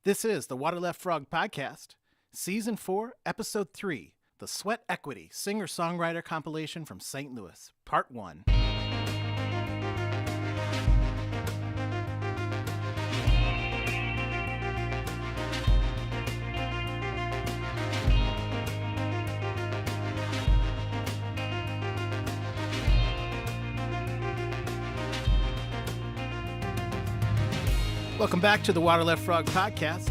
This is the Water Left Frog Podcast, Season 4, Episode 3, the Sweat Equity Singer-Songwriter compilation from St. Louis, Part 1. Welcome back to the Water Left Frog Podcast.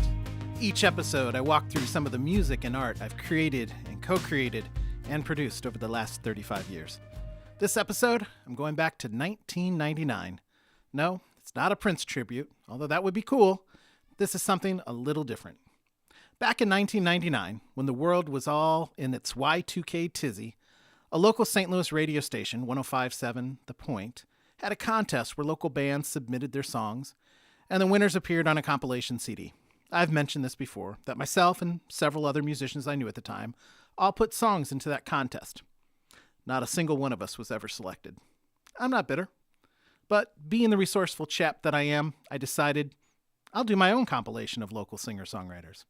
Each episode, I walk through some of the music and art I've created and co-created and produced over the last 35 years. This episode, I'm going back to 1999. No, it's not a Prince tribute, although that would be cool. This is something a little different. Back in 1999, when the world was all in its Y2K tizzy, a local St. Louis radio station, 105.7 The Point, had a contest where local bands submitted their songs, and the winners appeared on a compilation CD. I've mentioned this before, that myself and several other musicians I knew at the time all put songs into that contest. Not a single one of us was ever selected. I'm not bitter, but being the resourceful chap that I am, I decided I'll do my own compilation of local singer-songwriters.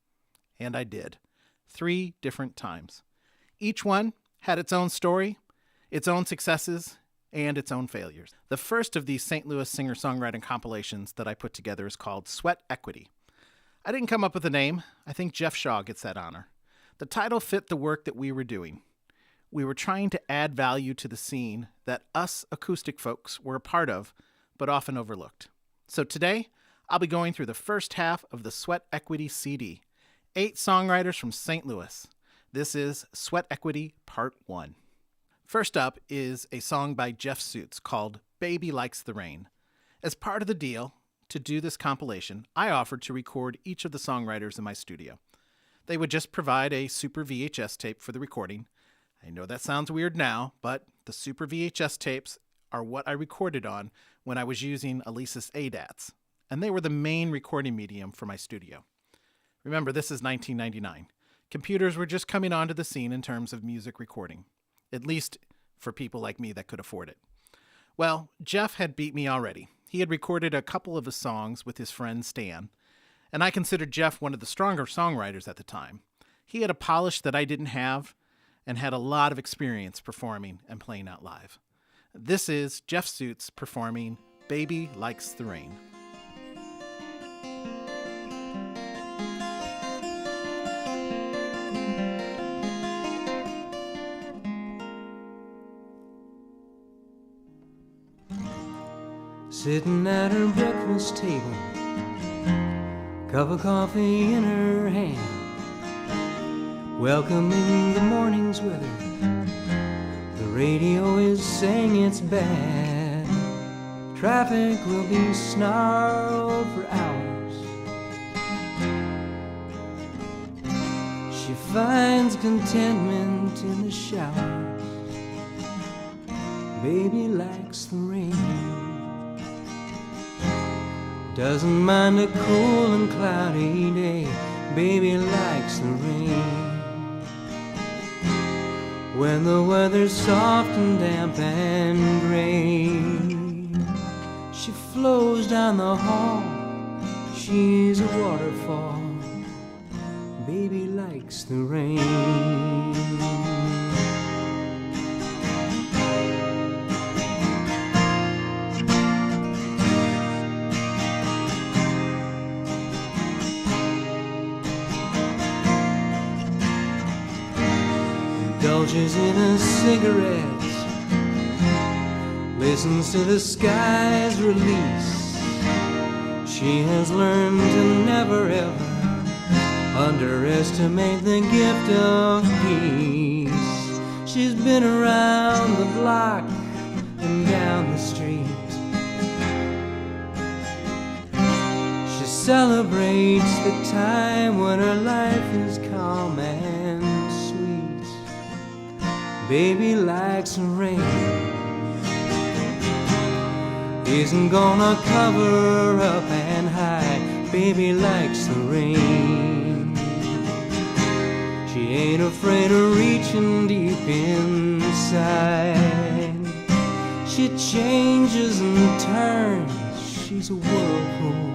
And I did. 3 different times. Each one had its own story, its own successes, and its own failures. The first of these St. Louis singer-songwriting compilations that I put together is called Sweat Equity. I didn't come up with a name. I think Jeff Shaw gets that honor. The title fit the work that we were doing. We were trying to add value to the scene that us acoustic folks were a part of, but often overlooked. So today, I'll be going through the first half of the Sweat Equity CD. 8 songwriters from St. Louis. This is Sweat Equity Part 1. First up is a song by Jeff Suits called Baby Likes the Rain. As part of the deal to do this compilation, I offered to record each of the songwriters in my studio. They would just provide a Super VHS tape for the recording. I know that sounds weird now, but the Super VHS tapes are what I recorded on when I was using Alesis ADATs, and they were the main recording medium for my studio. Remember, this is 1999. Computers were just coming onto the scene in terms of music recording. At least for people like me that could afford it. Well, Jeff had beat me already. He had recorded a couple of his songs with his friend Stan, and I considered Jeff one of the stronger songwriters at the time. He had a polish that I didn't have and had a lot of experience performing and playing out live. This is Jeff Suits performing Baby Likes the Rain. Sitting at her breakfast table, cup of coffee in her hand, welcoming the morning's weather. The radio is saying it's bad. Traffic will be snarled for hours. She finds contentment in the showers. Baby likes the rain. Doesn't mind a cool and cloudy day. Baby likes the rain. When the weather's soft and damp and gray, she flows down the hall. She's a waterfall. Baby likes the rain. Indulges in her cigarettes, listens to the sky's release. She has learned to never ever underestimate the gift of peace. She's been around the block and down the street. She celebrates the time when her life is calm and sweet. Baby likes the rain. Isn't gonna cover up and hide. Baby likes the rain. She ain't afraid of reaching deep inside. She changes and turns. She's a whirlpool.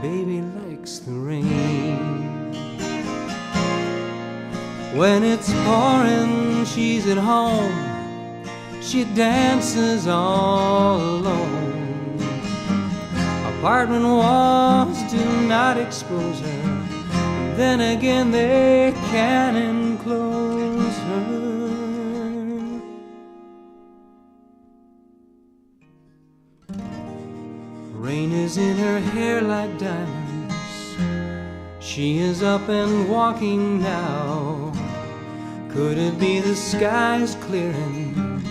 baby likes the rain. When it's pouring, she's at home. She dances all alone. Apartment walls do not expose her. Then again, they can enclose her. Rain is in her hair like diamonds. She is up and walking now. Could it be the sky's clearing?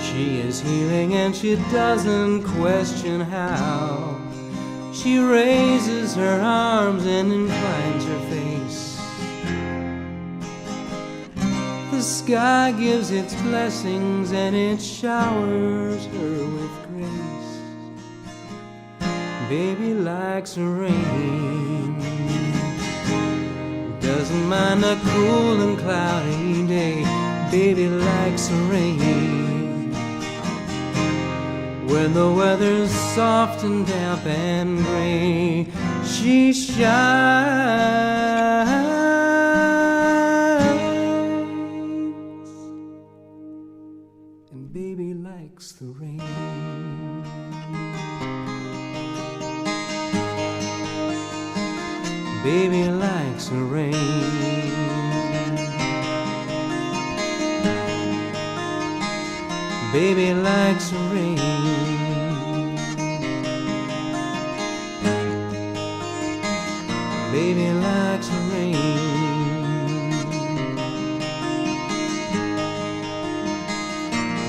She is healing and she doesn't question how. She raises her arms and inclines her face. The sky gives its blessings and it showers her with grace. Baby likes rain. Doesn't mind a cool and cloudy day. Baby likes rain. When the weather's soft and damp and gray, she shines. And baby likes the rain. Baby likes the rain. Baby likes the rain. Baby likes the rain.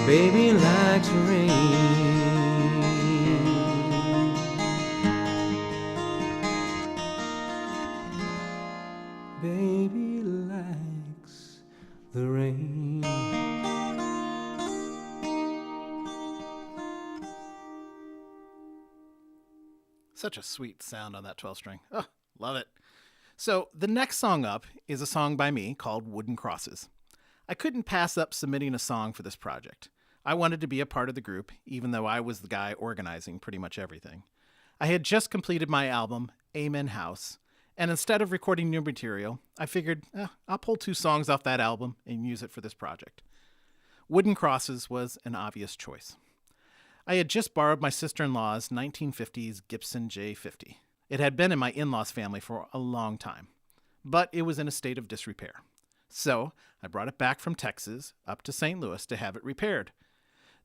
Baby likes the rain. Baby likes the rain. Such a sweet sound on that 12-string. Oh, love it. So the next song up is a song by me called Wooden Crosses. I couldn't pass up submitting a song for this project. I wanted to be a part of the group, even though I was the guy organizing pretty much everything. I had just completed my album, Amen House, and instead of recording new material, I figured I'll pull 2 songs off that album and use it for this project. Wooden Crosses was an obvious choice. I had just borrowed my sister-in-law's 1950s Gibson J50. It had been in my in-laws' family for a long time, but it was in a state of disrepair. So I brought it back from Texas up to St. Louis to have it repaired.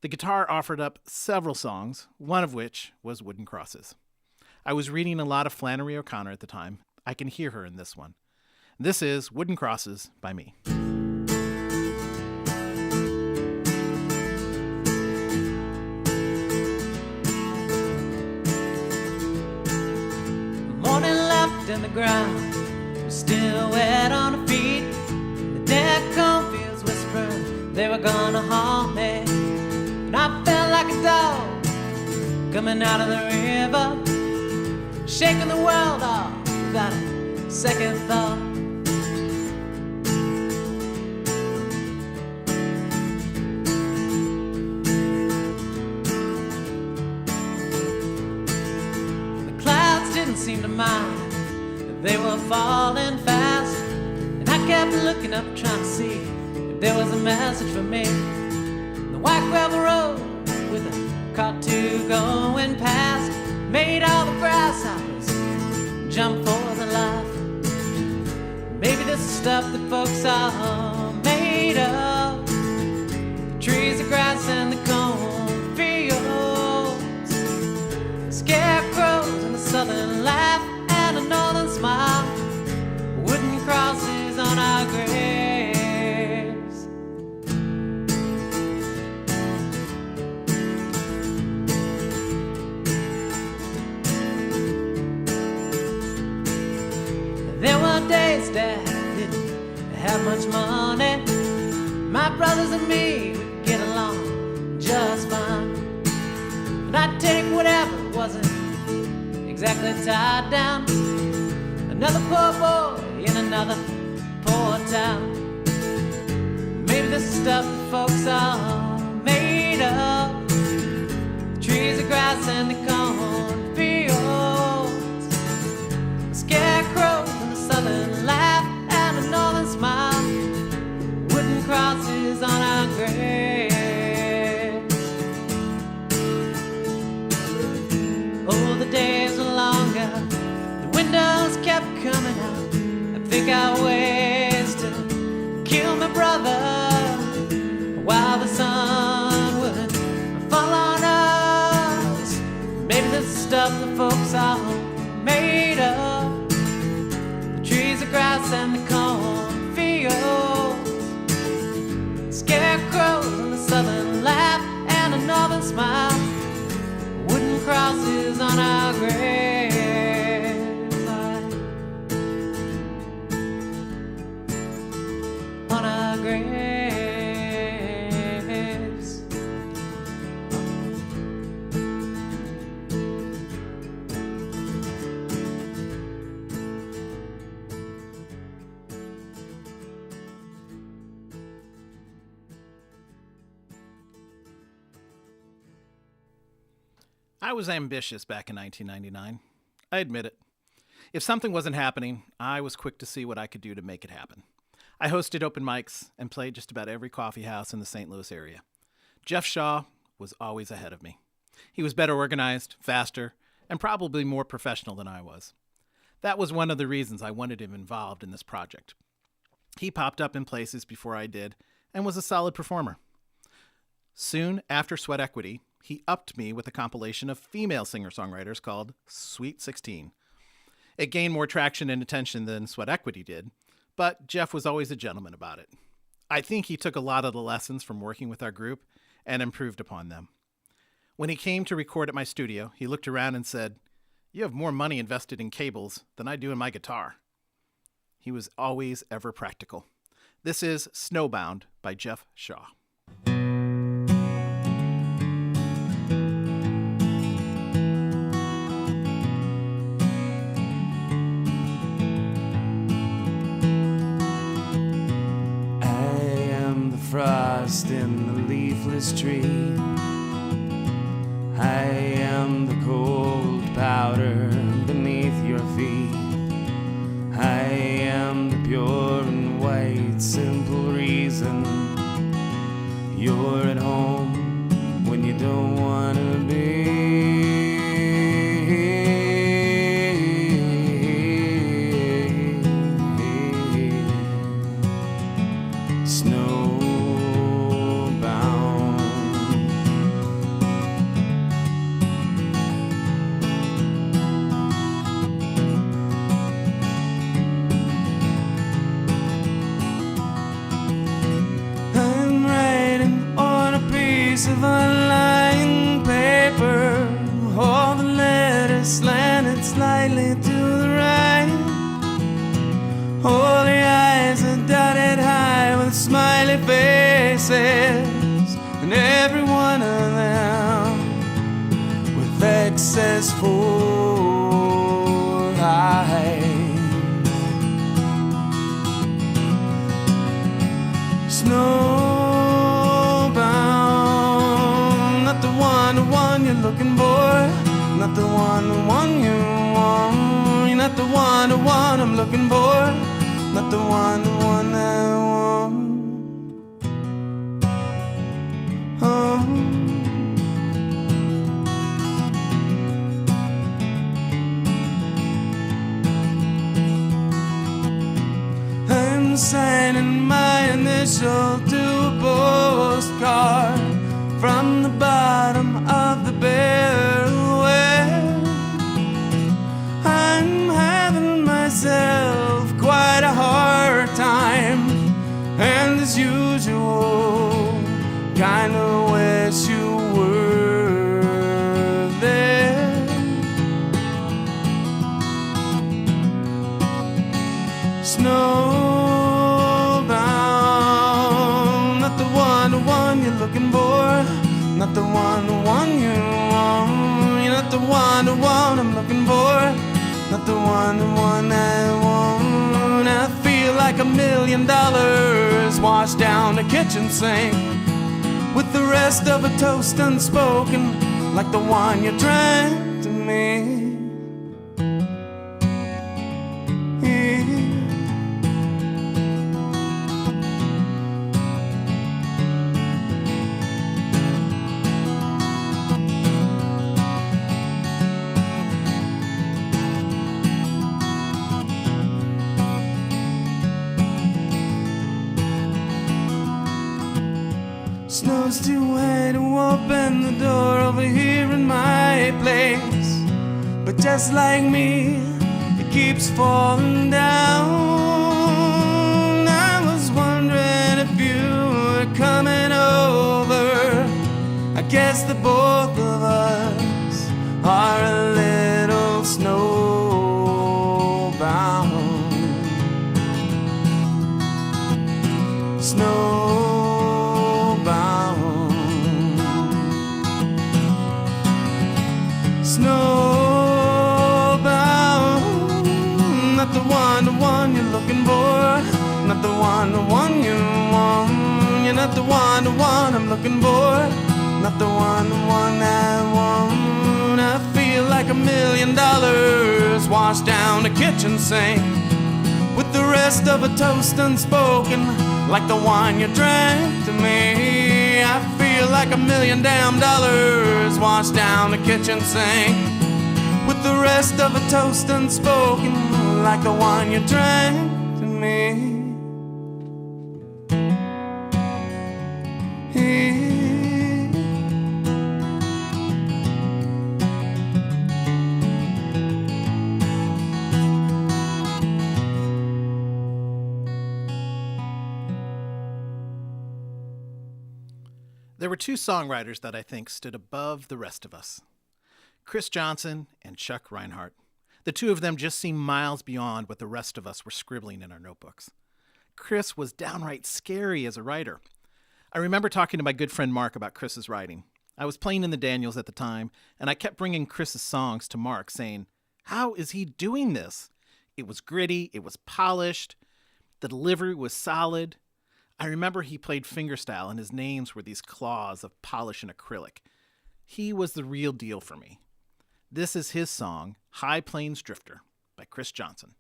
The guitar offered up several songs, one of which was Wooden Crosses. I was reading a lot of Flannery O'Connor at the time. I can hear her in this one. This is Wooden Crosses by me. In the ground, we're still wet on our feet. The dead cornfields whispering they were gonna haunt me, and I felt like a dog coming out of the river, shaking the world off without a second thought. The clouds didn't seem to mind. They were falling fast, and I kept looking up trying to see if there was a message for me. The white gravel road with a car 2 going past made all the grasshoppers jump for their life. Maybe this is stuff that folks are made of. The trees, the grass, and the cornfields, the scarecrows and the southern laugh, and a northern smile, wooden crosses on our graves. There were days that didn't have much money. My brothers and me would get along just fine, and I'd take whatever wasn't exactly tied down. Another poor boy in another poor town. Maybe this is stuff that folks are made of. The trees, the grass, and the cornfields, A scarecrow and a southern laugh and a northern smile. Wooden crosses on our graves. Oh, the days were longer, the windows kept coming out. I think I ways to kill my brother while the sun would fall on us. Maybe this is stuff the folks are made of. The trees, the grass, and the cornfields. Scarecrows and a southern laugh and a northern smile. Wooden crosses on our graves. On our graves. I was ambitious back in 1999. I admit it. If something wasn't happening, I was quick to see what I could do to make it happen. I hosted open mics and played just about every coffee house in the St. Louis area. Jeff Shaw was always ahead of me. He was better organized, faster, and probably more professional than I was. That was one of the reasons I wanted him involved in this project. He popped up in places before I did and was a solid performer. Soon after Sweat Equity, he upped me with a compilation of female singer-songwriters called Sweet 16. It gained more traction and attention than Sweat Equity did, but Jeff was always a gentleman about it. I think he took a lot of the lessons from working with our group and improved upon them. When he came to record at my studio, he looked around and said, "You have more money invested in cables than I do in my guitar." He was always ever practical. This is Snowbound by Jeff Shaw. Frost in the leafless tree. I am the cold powder beneath your feet. I am the pure and white simple reason you're at home when you don't want to be. Of unlined paper, all the letters slanted slightly to the right. All the eyes are dotted high with smiley faces, and every one of them with excess for height. You're looking for, not the one you want. You're not the one I'm looking for, not the one I want. Oh. I'm signing my initial to a postcard from the bottom of the barrel where I'm having myself quite a hard time, and as usual, kinda wish you were there. Snowbound, not the one you're looking for, not the one you want. You're not the one I'm looking for, not the one I want. I feel like $1 million washed down the kitchen sink, with the rest of a toast unspoken, like the one you're trying to make. was too high to open the door over here in my place. But just like me, it keeps falling down. I was wondering if you were coming over. I guess the both of us are a little snowbound. Snowbound, not the one you're looking for, not the one you want. You're not the one I'm looking for, not the one I want. I feel like $1 million washed down the kitchen sink, with the rest of a toast unspoken, like the wine you drank to me. I feel like $1 million washed down the kitchen sink, with the rest of a toast unspoken, like the wine you drank to me. There were two songwriters that I think stood above the rest of us: Chris Johnson and Chuck Reinhardt. The two of them just seemed miles beyond what the rest of us were scribbling in our notebooks. Chris was downright scary as a writer. I remember talking to my good friend Mark about Chris's writing. I was playing in the Daniels at the time, and I kept bringing Chris's songs to Mark, saying, "How is he doing this?" It was gritty, it was polished, the delivery was solid. I remember he played fingerstyle, and his names were these claws of polish and acrylic. He was the real deal for me. This is his song, High Plains Drifter, by Chris Johnson.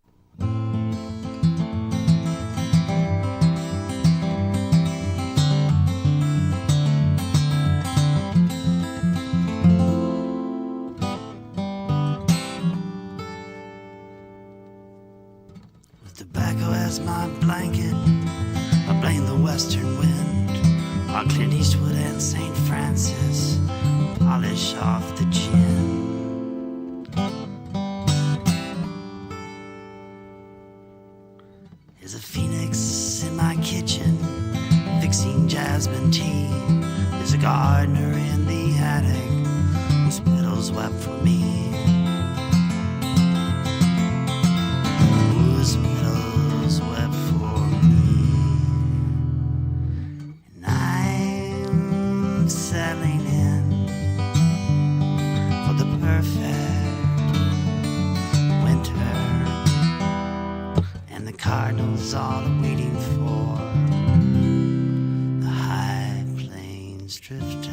With tobacco as my blanket, I blame the western wind, while Clint Eastwood and St. Francis polish off the chin. There's a phoenix in my kitchen, fixing jasmine tea. There's a gardener in the attic whose petals wept for me. Whose petals wept for me. Settling in for the perfect winter, and the cardinals all are waiting for the High Plains Drifter.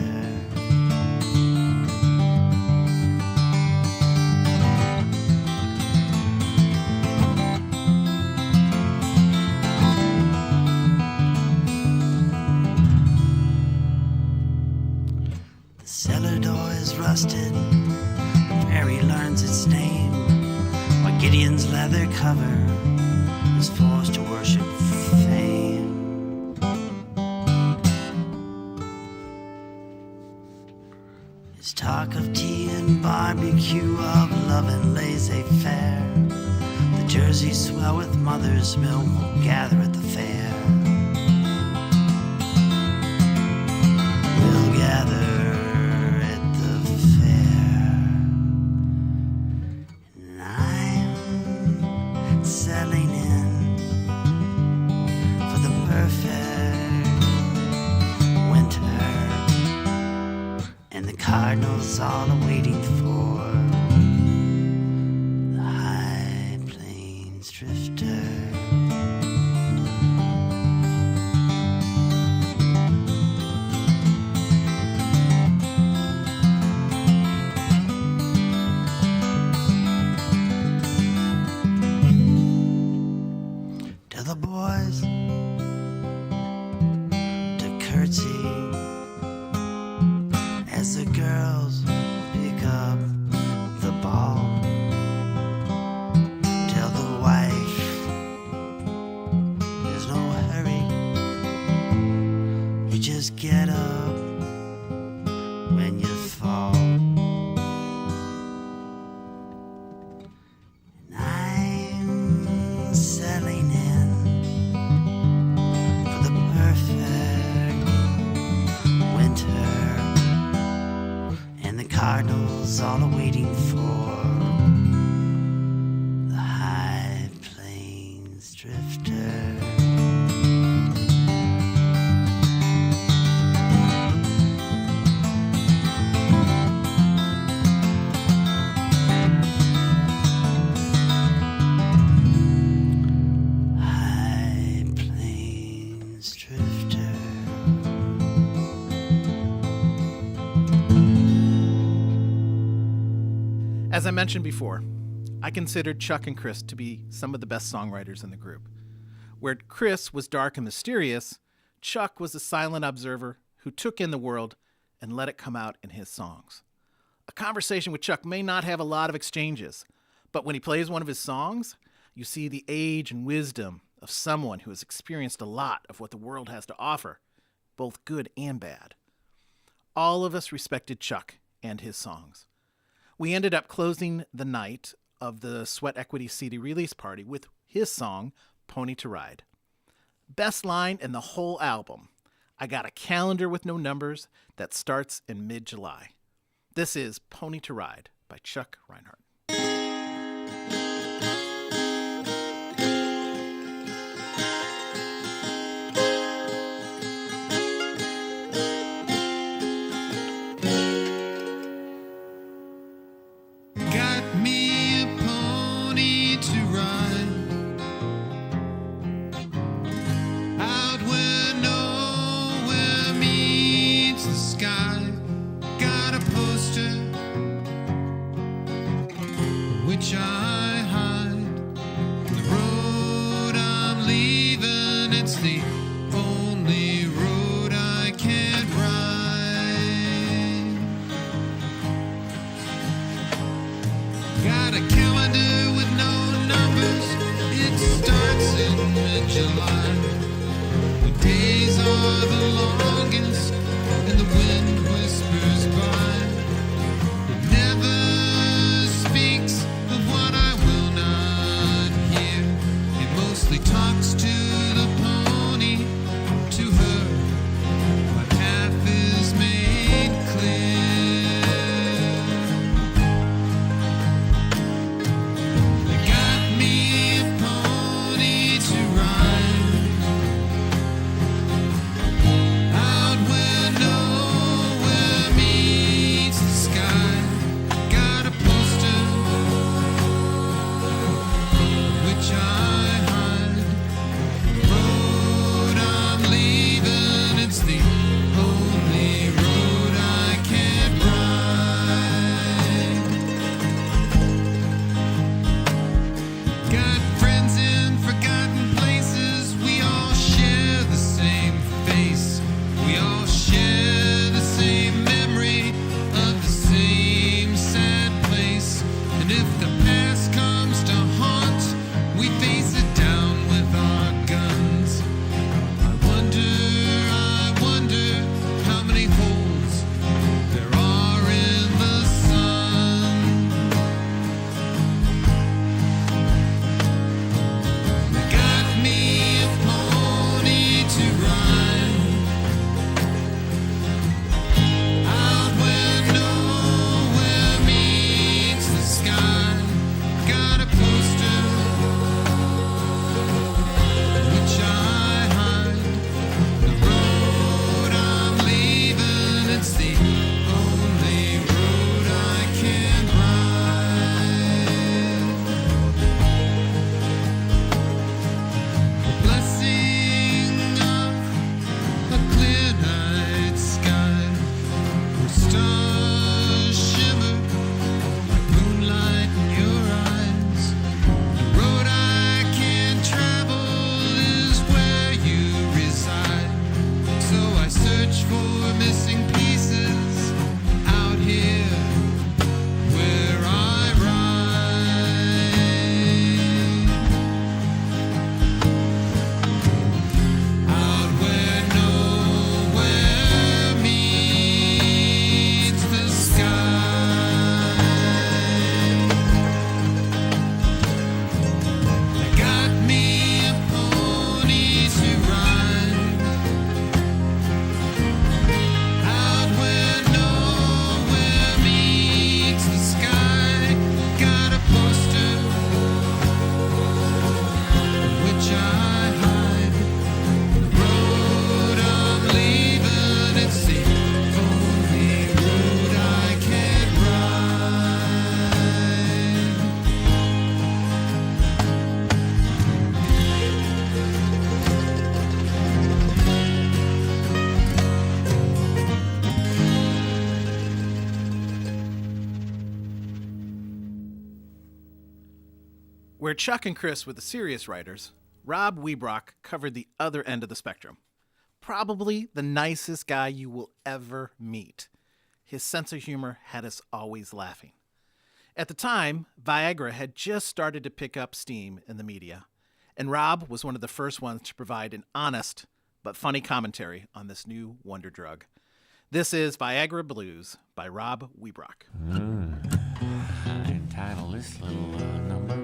Cellar door is rusted, the prairie learns its name, while Gideon's leather cover is forced to worship fame. There's talk of tea and barbecue, of love and laissez-faire. The Jersey swell with mother's milk will gather at the fair. We'll gather settling in for the perfect winter, and the cardinals all are waiting for the High Plains Drifter. As I mentioned before, I considered Chuck and Chris to be some of the best songwriters in the group. Where Chris was dark and mysterious, Chuck was a silent observer who took in the world and let it come out in his songs. A conversation with Chuck may not have a lot of exchanges, but when he plays one of his songs, you see the age and wisdom of someone who has experienced a lot of what the world has to offer, both good and bad. All of us respected Chuck and his songs. We ended up closing the night of the Sweat Equity CD release party with his song, Pony to Ride. Best line in the whole album, I got a calendar with no numbers that starts in mid-July. This is Pony to Ride by Chuck Reinhardt. Where Chuck and Chris were the serious writers, Rob Weibrock covered the other end of the spectrum. Probably the nicest guy you will ever meet. His sense of humor had us always laughing. At the time, Viagra had just started to pick up steam in the media, and Rob was one of the first ones to provide an honest but funny commentary on this new wonder drug. This is Viagra Blues by Rob Weibrock. I entitle this little number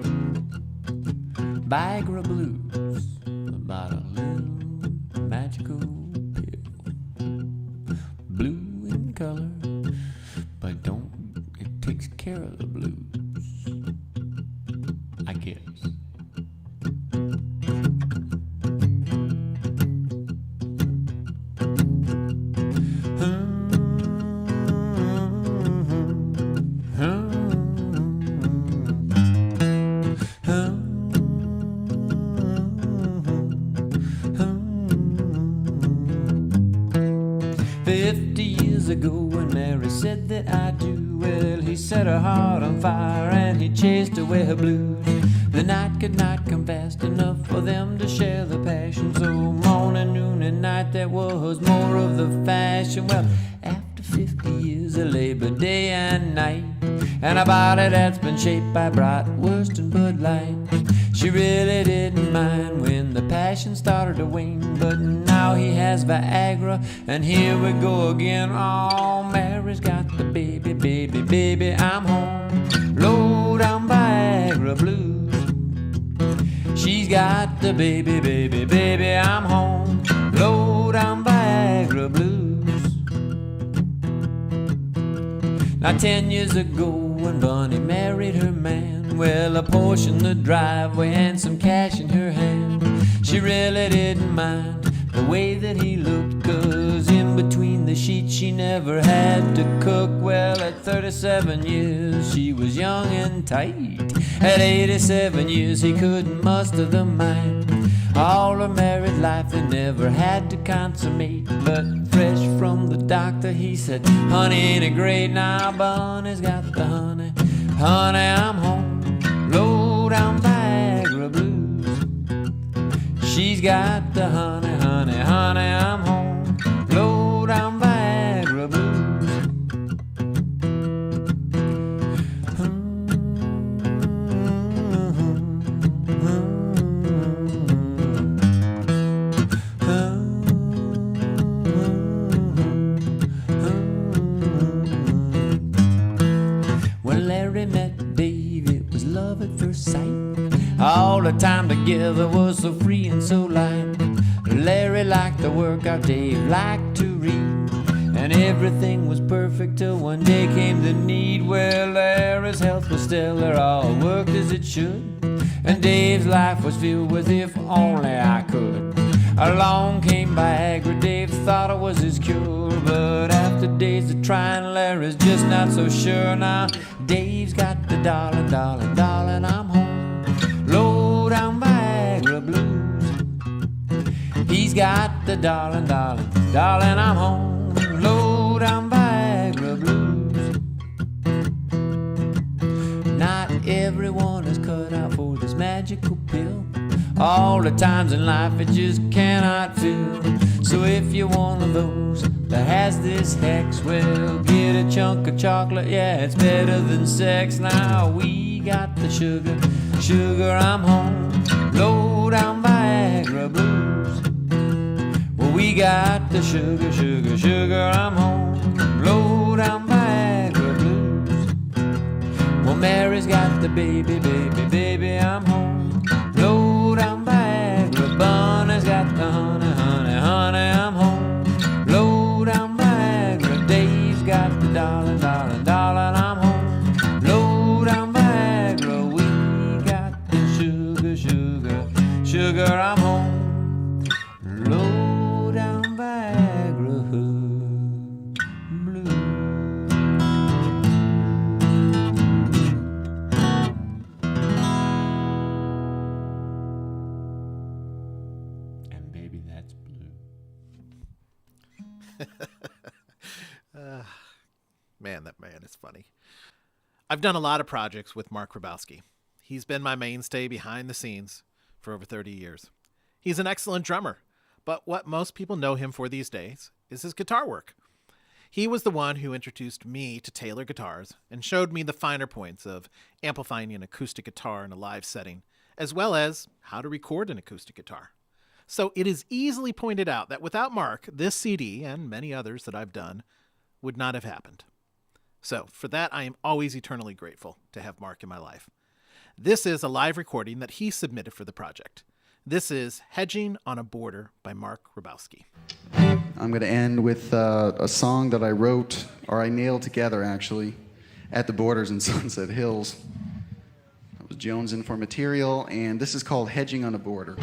Viagra Blues, about a little magical pill. Blue in color, but it takes care of the blues, I guess. Ago when Mary said that I do, well, he set her heart on fire and he chased away her blues. The night could not come fast enough for them to share the passion, so morning, noon, and night there was more of the fashion. Well, after 50 years of labor, day and night, and a body that's been shaped by bratwurst and Bud Light, she really didn't mind when the passion started to wane. But now he has Viagra, and here we go again. Oh, Mary's got the baby, baby, baby, I'm home. Low down Viagra Blues. She's got the baby, baby, baby, I'm home. Low down Viagra Blues. Now 10 years ago when Bunny married her man, well, a portion the driveway and some cash in her hand. She really didn't mind the way that he looked, 'cause in between the sheets she never had to cook. Well, at 37 years she was young and tight. At 87 years he couldn't muster the might. All her married life they never had to consummate, but fresh from the doctor he said, honey, ain't it great? Now Bunny's got the honey. Honey, I'm home. Low down Viagra Blues. She's got the honey, honey, honey, I'm home. Low down Viagra Blues. When Larry met Dave, it was love at first sight. All the time together was so free and so light. Larry liked to work out, Dave liked to read, and everything was perfect till one day came the need. Well, Larry's health was stellar, all worked as it should, and Dave's life was filled with if only I could. Along came Viagra, Dave thought it was his cure, but after days of trying, Larry's just not so sure. Now Dave's got the darling, darling, darling, I'm home. Low down Viagra Blues. He's got the darling, darling, darling, I'm home. Low down Viagra Blues. Not everyone is cut out for this magical pill. All the times in life it just cannot fill. So if you're one of those that has this hex, well, get a chunk of chocolate, yeah, it's better than sex. Now we got the sugar, sugar, I'm home. Low down Viagra Blues. Well, we got the sugar, sugar, sugar, I'm home. Low down Viagra Blues. Well, Mary's got the baby, baby, baby, I'm home. Low down Viagra. Bunny's got the honey, honey, honey, I'm home. Low down Viagra. Dave's got the darling, darling, darling, I'm home. Low down Viagra. We got the sugar, sugar, sugar, I'm home. Low down Viagra Blue. And baby, that's blue. Man, that man is funny. I've done a lot of projects with Mark Grabowski. He's been my mainstay behind the scenes for over 30 years. He's an excellent drummer, but what most people know him for these days is his guitar work. He was the one who introduced me to Taylor guitars and showed me the finer points of amplifying an acoustic guitar in a live setting, as well as how to record an acoustic guitar. So it is easily pointed out that without Mark, this CD, and many others that I've done, would not have happened. So for that, I am always eternally grateful to have Mark in my life. This is a live recording that he submitted for the project. This is Hedging on a Border by Mark Rabowski. I'm going to end with a song that I wrote, or I nailed together actually, at the Borders in Sunset Hills. I was jonesing for material, and this is called Hedging on a Border.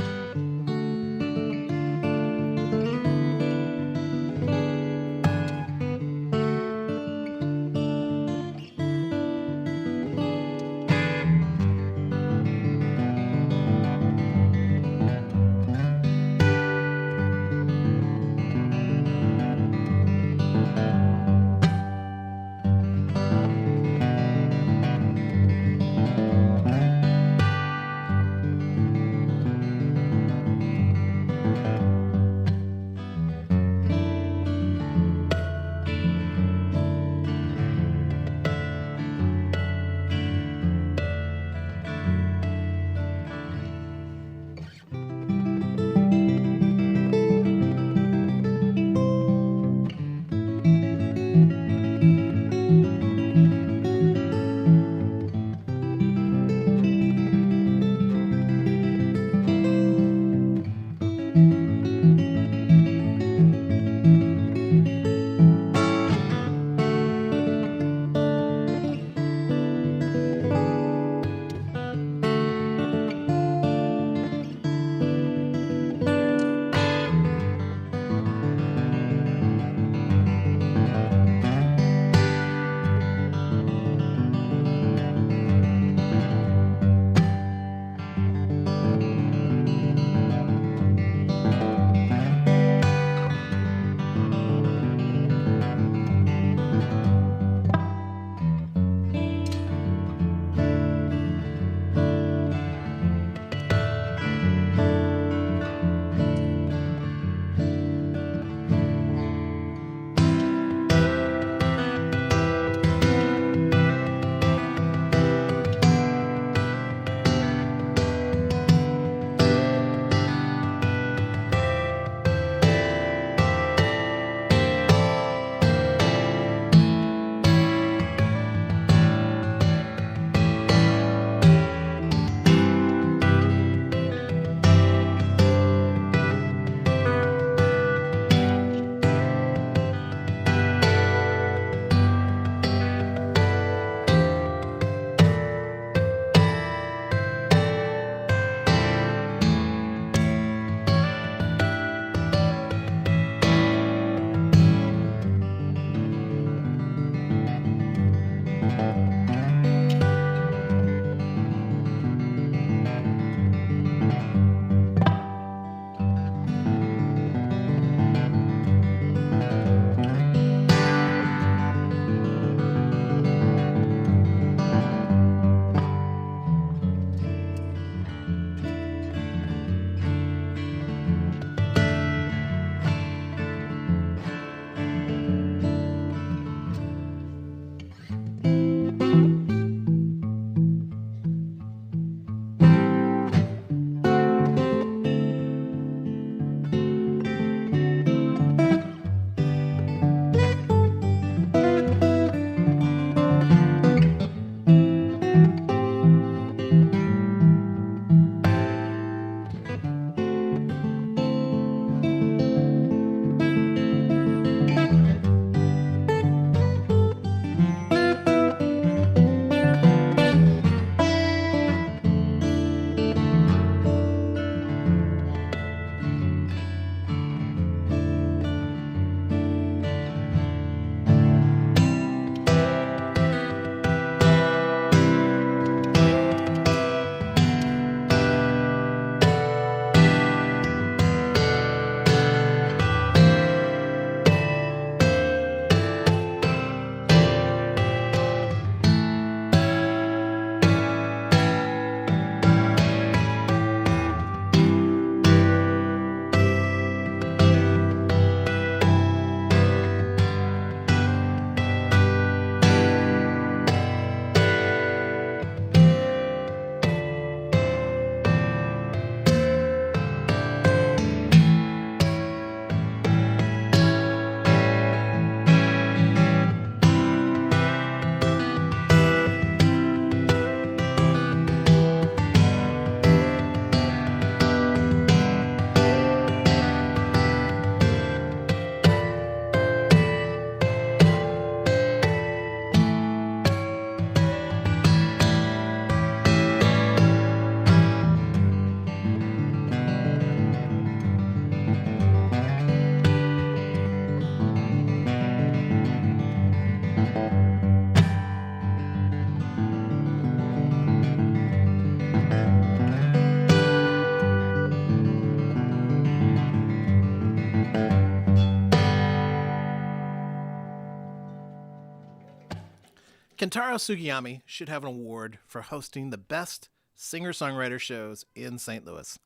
Kentaro Sugiyama should have an award for hosting the best singer-songwriter shows in St. Louis.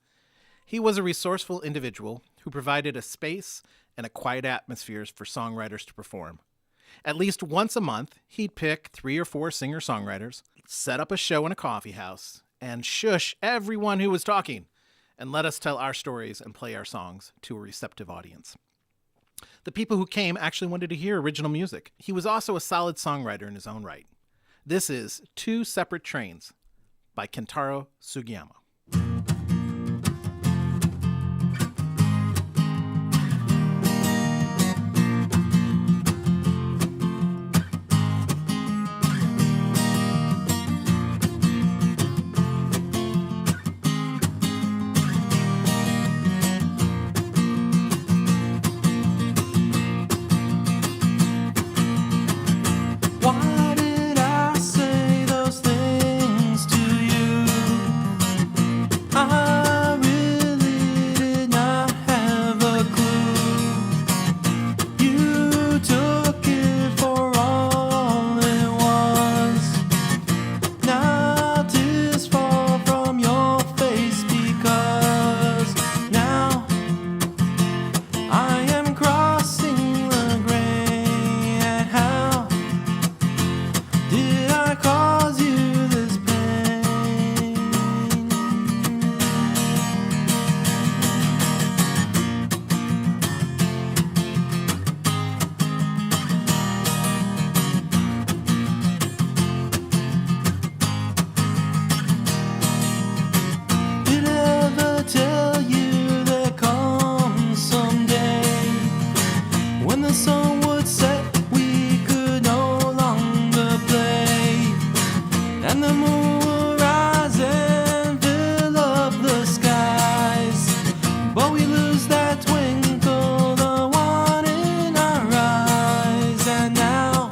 He was a resourceful individual who provided a space and a quiet atmosphere for songwriters to perform. At least once a month, he'd pick 3 or 4 singer-songwriters, set up a show in a coffee house, and shush everyone who was talking, and let us tell our stories and play our songs to a receptive audience. The people who came actually wanted to hear original music. He was also a solid songwriter in his own right. This is 2 Separate Trains by Kentaro Sugiyama. Why did I say those things to you? I really did not have a clue. You took it for all it was. Now tears fall from your face because now I am crossing the gray. And how did I cause you this pain? Did I ever tell you there comes someday when the sun would set, we could no longer play, and the moon will rise and fill up the skies, but we lose that twinkle, the one in our eyes, and now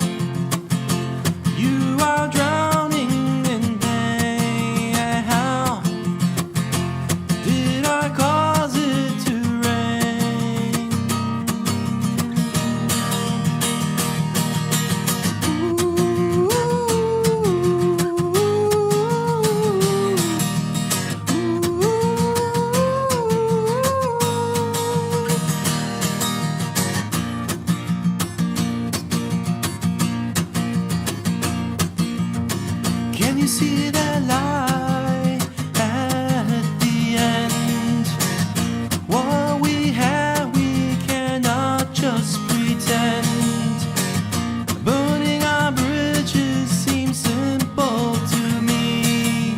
you are drowning in pain. And how did I cause it to rain? Can you see that light at the end? What we have, we cannot just pretend. Burning our bridges seems simple to me.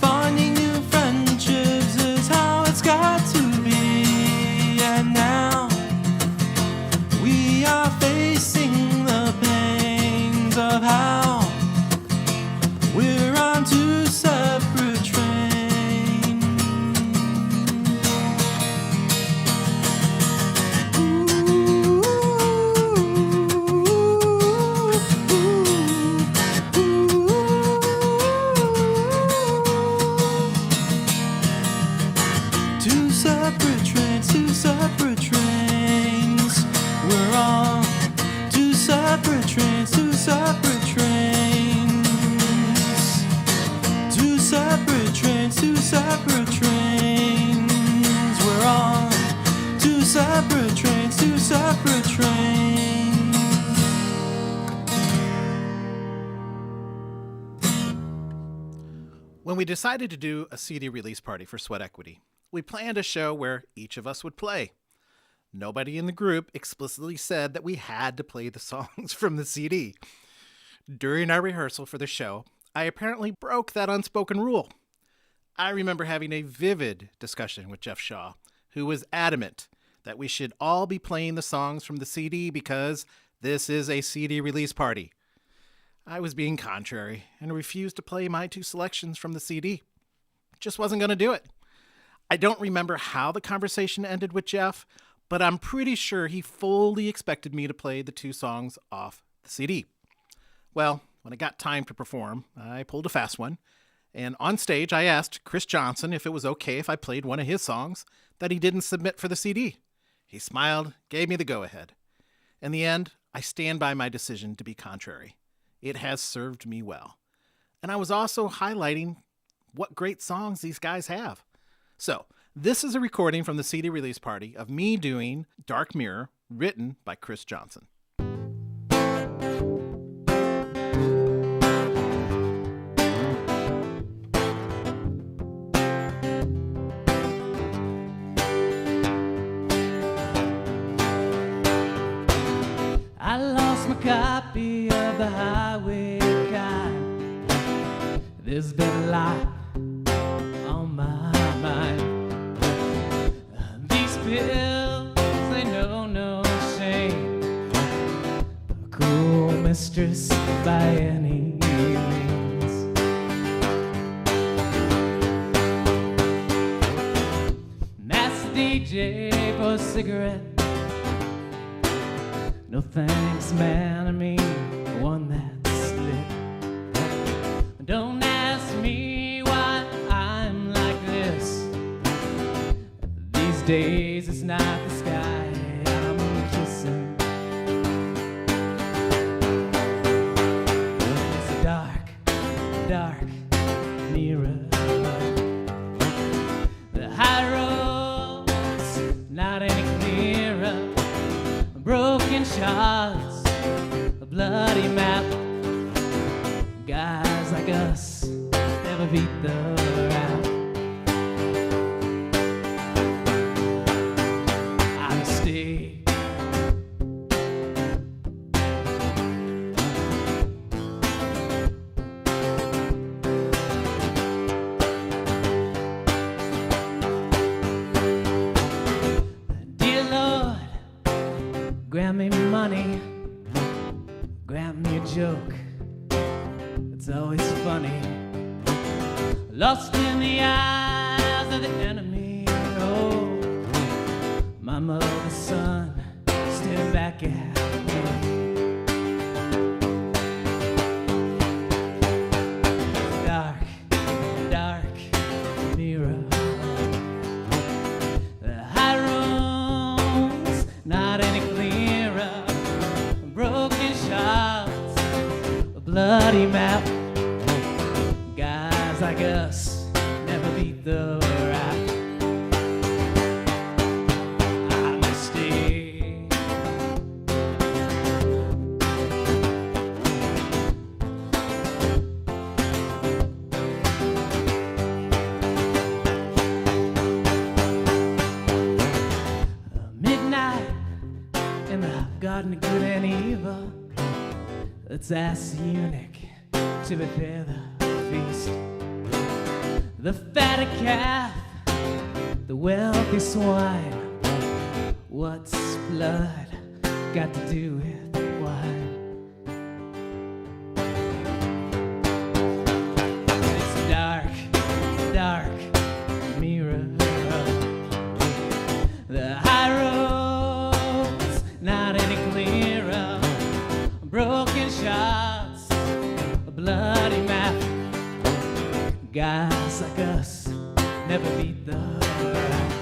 Finding new friendships is how it's got to be. And now we are facing the pains of how we're on 2 separate trains. Two separate trains, 2 separate trains. We're on 2 separate trains, 2 separate trains. 2 separate trains, 2 separate trains. We're on 2 separate trains, 2 separate trains. When we decided to do a CD release party for Sweat Equity, we planned a show where each of us would play. Nobody in the group explicitly said that we had to play the songs from the CD. During our rehearsal for the show, I apparently broke that unspoken rule. I remember having a vivid discussion with Jeff Shaw, who was adamant that we should all be playing the songs from the CD because this is a CD release party. I was being contrary and refused to play my 2 selections from the CD. Just wasn't going to do it. I don't remember how the conversation ended with Jeff, but I'm pretty sure he fully expected me to play the 2 songs off the CD. Well, when it got time to perform, I pulled a fast one, and on stage I asked Chris Johnson if it was okay if I played one of his songs that he didn't submit for the CD. He smiled, gave me the go-ahead. In the end, I stand by my decision to be contrary. it has served me well. And I was also highlighting what great songs these guys have. So, this is a recording from the CD release party of me doing Dark Mirror, written by Chris Johnson. I lost my copy of the Highway Guide. There's been a lot on my mind. These pills, they know no shame. A cool mistress by any means. Ask the DJ for a cigarette. No thanks, man, I mean one that's lit. Don't ask me why I'm like this. These days it's not the sky I'm kissing. It's a dark, dark mirror. The high road's not any clearer. Broken shards, a bloody map. Guys like us never beat the rap. I mistake. Dear Lord, grant me money, grant me a joke. It's always funny. Lost in the eyes of the enemy. Oh, my mother's son staring back at me. Dark, dark mirror. The high room's not any clearer. Broken shards, a bloody map. Guys like us never beat the rap. I mistake. Midnight in the garden of good and evil. Let's ask the eunuch to prepare the feast. The fatted calf, the wealthy swine. What's blood got to do with wine? It's a dark, dark mirror. The high road's not any clearer. Broken shots, a bloody map. Guys like us never beat the rap.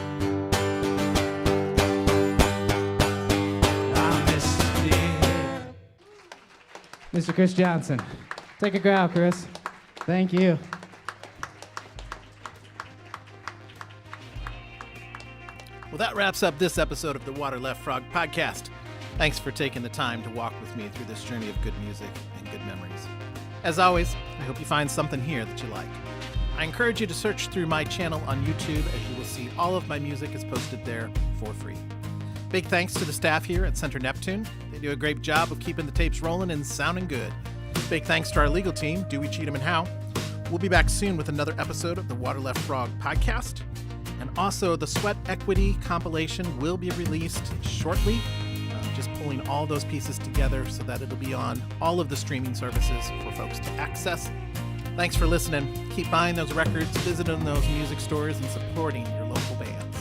I missed it. Mr. Chris Johnson. Take a growl, Chris. Thank you. Well, that wraps up this episode of the Water Left Frog podcast. Thanks for taking the time to walk with me through this journey of good music and good memories. As always, I hope you find something here that you like. I encourage you to search through my channel on YouTube, as you will see all of my music is posted there for free. Big thanks to the staff here at Center Neptune. They do a great job of keeping the tapes rolling and sounding good. Big thanks to our legal team, Dewey, Cheatham, and Howe. We'll be back soon with another episode of the Water Left Frog podcast. And also, the Sweat Equity compilation will be released shortly. Just pulling all those pieces together so that it'll be on all of the streaming services for folks to access. Thanks for listening. Keep buying those records, visiting those music stores, and supporting your local bands.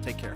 Take care.